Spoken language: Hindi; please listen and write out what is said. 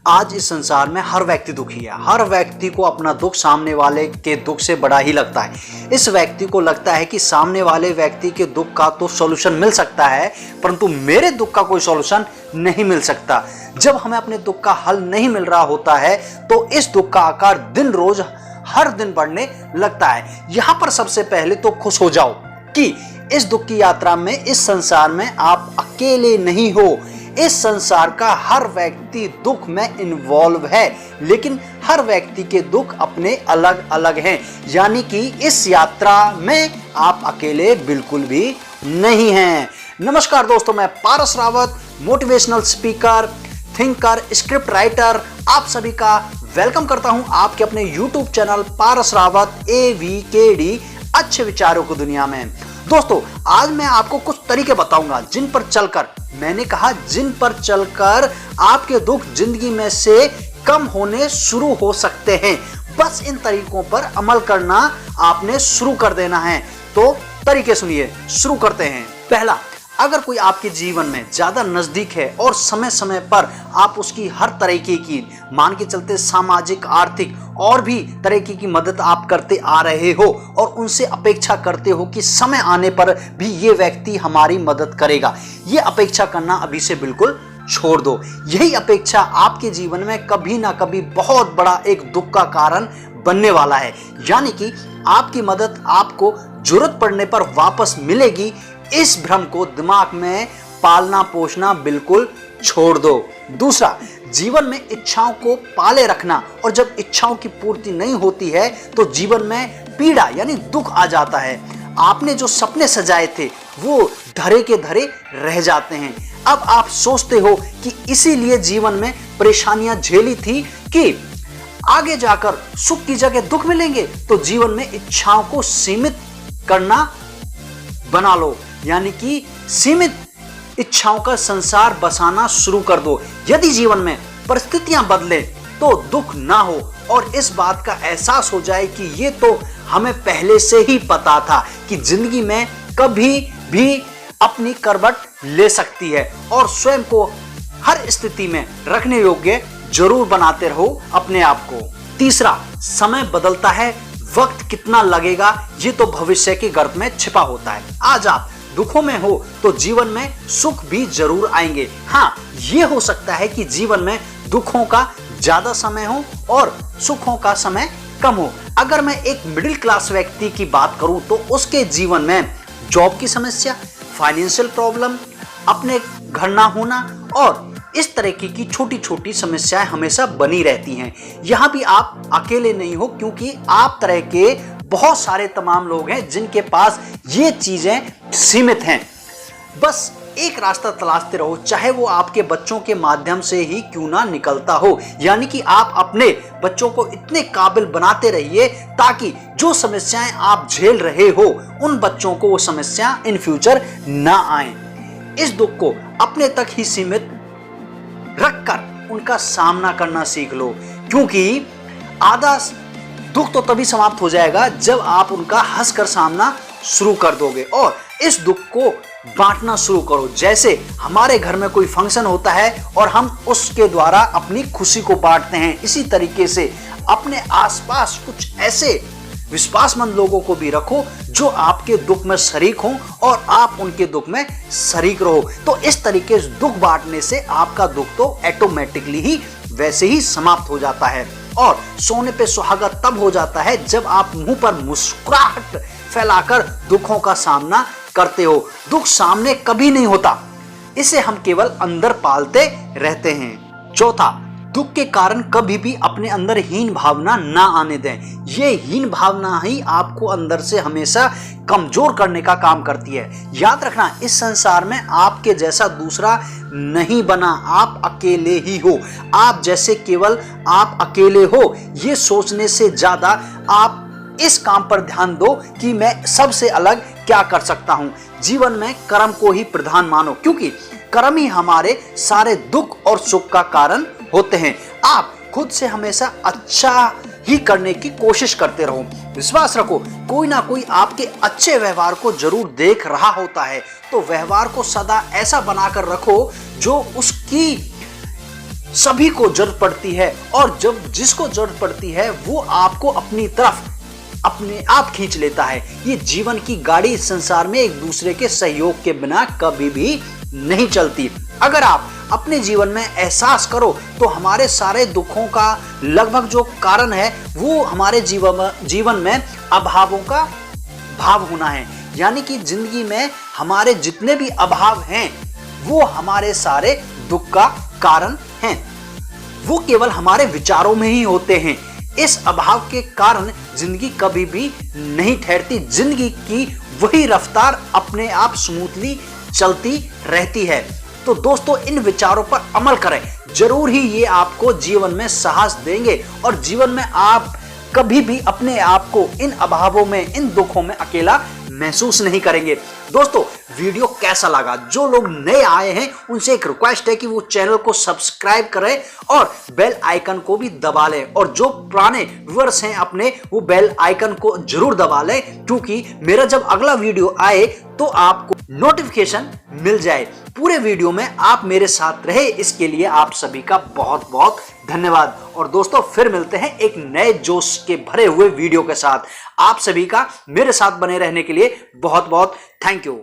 आज इस संसार में हर व्यक्ति दुखी है। हर व्यक्ति को अपना दुख सामने वाले के दुख से बड़ा ही लगता है। इस व्यक्ति को लगता है कि सामने वाले व्यक्ति के दुख का तो सॉल्यूशन मिल सकता है, परंतु मेरे दुख का कोई सॉल्यूशन नहीं मिल सकता। जब हमें अपने दुख का हल नहीं मिल रहा होता है तो इस दुख का आकार दिन रोज हर दिन बढ़ने लगता है। यहाँ पर सबसे पहले तो खुश हो जाओ कि इस दुख की यात्रा में, इस संसार में आप अकेले नहीं हो। इस संसार का हर व्यक्ति दुख में इन्वॉल्व है, लेकिन हर व्यक्ति के दुख अपने अलग अलग हैं। यानी कि इस यात्रा में आप अकेले बिल्कुल भी नहीं हैं। नमस्कार दोस्तों, मैं Paras Rawat, motivational speaker, thinker, script writer, आप सभी का वेलकम करता हूं आपके अपने YouTube channel Paras Rawat AVKD, अच्छे विचारों की दुनिया में। दोस्तों, आज मैं आपको कुछ तरीके बताऊंगा जिन पर चलकर आपके दुख जिंदगी में से कम होने शुरू हो सकते हैं। बस इन तरीकों पर अमल करना आपने शुरू कर देना है। तो तरीके सुनिए, शुरू करते हैं। पहला, अगर कोई आपके जीवन में ज्यादा नजदीक है और समय समय पर आप उसकी हर तरीके की, मान के चलते सामाजिक, आर्थिक और भी तरीके की मदद आप करते आ रहे हो और उनसे अपेक्षा करते हो कि समय आने पर भी ये व्यक्ति हमारी मदद करेगा, ये अपेक्षा करना अभी से बिल्कुल छोड़ दो। यही अपेक्षा आपके जीवन में कभी ना कभी बहुत बड़ा एक दुख का कारण बनने वाला है। यानी कि आपकी मदद आपको जरूरत पड़ने पर वापस मिलेगी, इस भ्रम को दिमाग में पालना पोषना बिल्कुल छोड़ दो। दूसरा, जीवन में इच्छाओं को पाले रखना, और जब इच्छाओं की पूर्ति नहीं होती है तो जीवन में पीड़ा यानी दुख आ जाता है। आपने जो सपने सजाए थे वो धरे के धरे रह जाते हैं। अब आप सोचते हो कि इसीलिए जीवन में परेशानियां झेली थी कि आगे जाकर सुख की जगह दुख मिलेंगे। तो जीवन में इच्छाओं को सीमित करना बना लो, यानी कि सीमित इच्छाओं का संसार बसाना शुरू कर दो। यदि जीवन में परिस्थितियां बदले तो दुख ना हो और इस बात का एहसास हो जाए कि ये तो हमें पहले से ही पता था कि जिंदगी में कभी भी अपनी करवट ले सकती है, और स्वयं को हर स्थिति में रखने योग्य जरूर बनाते रहो अपने आप को। तीसरा, समय बदलता है, वक्त कितना लगेगा ये तो भविष्य के गर्भ में छिपा होता है। आज आप दुखों में हो तो जीवन में सुख भी जरूर आएंगे। हाँ, ये हो सकता है कि जीवन में दुखों का ज्यादा समय हो और सुखों का समय कम हो। अगर मैं एक मिडिल क्लास व्यक्ति की बात करूं तो उसके जीवन में जॉब की समस्या, फाइनेंशियल प्रॉब्लम, अपने घर ना होना और इस तरह की छोटी छोटी समस्याएं हमेशा बनी रहती हैं। यहाँ भी आप अकेले नहीं हो, क्योंकि आप तरह के बहुत सारे तमाम लोग हैं जिनके पास ये चीजें सीमित हैं। बस एक रास्ता तलाशते रहो, चाहे वो आपके बच्चों के माध्यम से ही क्यों ना निकलता हो। यानी कि आप अपने बच्चों को इतने काबिल बनाते रहिए ताकि जो समस्याएं आप झेल रहे हो उन बच्चों को वो समस्या इन फ्यूचर ना आए। इस दुख को अपने तक ही सीमित रखकर उनका सामना करना सीख लो, क्योंकि आधा दुख तो तभी समाप्त हो जाएगा जब आप उनका हंसकर सामना शुरू कर दोगे और इस दुख को बांटना शुरू करो। जैसे हमारे घर में कोई फंक्शन होता है और हम उसके द्वारा अपनी खुशी को बांटते हैं, इसी तरीके से अपने आसपास कुछ ऐसे विश्वासमंद लोगों को भी रखो जो आपके दुख में शरीक हों और आप उनके दुख में शरीक रहो। तो इस तरीके से दुख बांटने से आपका दुख तो ऑटोमेटिकली ही वैसे ही समाप्त हो जाता है और सोने पे सुहागा तब हो जाता है जब आप मुंह पर मुस्कुराहट फैलाकर दुखों का सामना करते हो। दुख सामने कभी नहीं होता, इसे हम केवल अंदर पालते रहते हैं। चौथा, दुख के कारण कभी भी अपने अंदर हीन भावना ना आने दें। ये हीन भावना ही आपको अंदर से हमेशा कमजोर करने का काम करती है। याद रखना, इस संसार में आपके जैसा दूसरा नहीं बना, आप अकेले ही हो। आप जैसे केवल आप अकेले हो, ये सोचने से ज्यादा आप इस काम पर ध्यान दो कि मैं सबसे अलग क्या कर सकता हूं। जीवन में कर्म को ही प्रधान मानो, क्योंकि कर्म ही हमारे सारे दुख और सुख का कारण होते हैं। आप खुद से हमेशा अच्छा ही करने की कोशिश करते रहो। विश्वास रखो, कोई ना कोई आपके अच्छे व्यवहार को जरूर देख रहा होता है। तो व्यवहार को सदा ऐसा बनाकर रखो जो उसकी सभी को जरूरत पड़ती है, और जब जिसको जरूरत पड़ती है वो आपको अपनी तरफ अपने आप खींच लेता है। ये जीवन की गाड़ी इस संसार में एक दूसरे के सहयोग के बिना कभी भी नहीं चलती। अगर आप अपने जीवन में एहसास करो तो हमारे सारे दुखों का लगभग जो कारण है वो हमारे जीवन में अभावों का भाव होना है। यानी कि जिंदगी में हमारे जितने भी अभाव हैं वो हमारे सारे दुख का कारण हैं। वो केवल हमारे विचारों में ही होते हैं। इस अभाव के कारण जिंदगी कभी भी नहीं ठहरती। जिंदगी की वही रफ्तार अपने आप स्मूथली चलती रहती है। तो दोस्तों, इन विचारों पर अमल करें, जरूर ही ये आपको जीवन में साहस देंगे और जीवन में आप कभी भी अपने आप को इन अभावों में, इन दुखों में अकेला महसूस नहीं करेंगे। दोस्तों, वीडियो कैसा लगा? जो लोग नए आए हैं उनसे एक रिक्वेस्ट है कि वो चैनल को सब्सक्राइब करें और बेल आइकन को भी दबा लें, और जो पुराने व्यूअर्स हैं अपने, वो बेल आइकन को जरूर दबा लें, क्योंकि मेरा जब अगला वीडियो आए तो आपको नोटिफिकेशन मिल जाए। पूरे वीडियो में आप मेरे साथ रहे, इसके लिए आप सभी का बहुत बहुत धन्यवाद। और दोस्तों, फिर मिलते हैं एक नए जोश के भरे हुए वीडियो के साथ। आप सभी का मेरे साथ बने रहने के लिए बहुत बहुत थैंक यू।